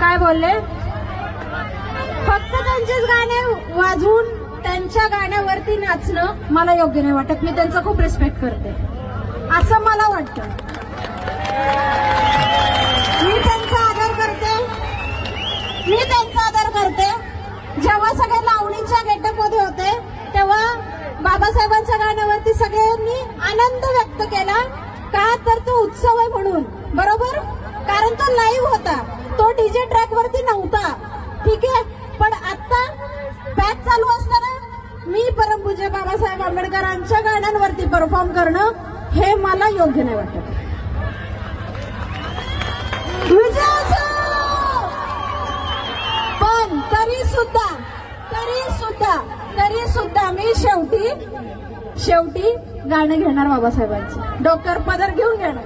काय बोलले? फक्त त्यांचेच गाणे वाजवून त्यांच्या गाण्यावरती नाचणं मला योग्य नाही वाटत. मी त्यांचा खूप रिस्पेक्ट करते असं मला वाटतं. मी त्यांचा आदर करते. जेव्हा सगळे लावणीच्या गेटअप मध्ये होते तेव्हा बाबासाहेबांच्या गाण्यावरती सगळ्यांनी आनंद व्यक्त केला. का तर तो उत्सव आहे म्हणून, बरोबर? कारण तो लाईव्ह होता, तो डीजे ट्रॅक वरती नव्हता. ठीक आहे, पण आता पॅच चालू असताना मी परमपूज्य बाबासाहेब आंबेडकरांच्या गाण्यांवरती परफॉर्म करणं हे मला योग्य नाही वाटत. पण तरी सुद्धा मी शेवटी गाणं घेणार बाबासाहेबांचं. डॉक्टर पदर घेऊन घेणार.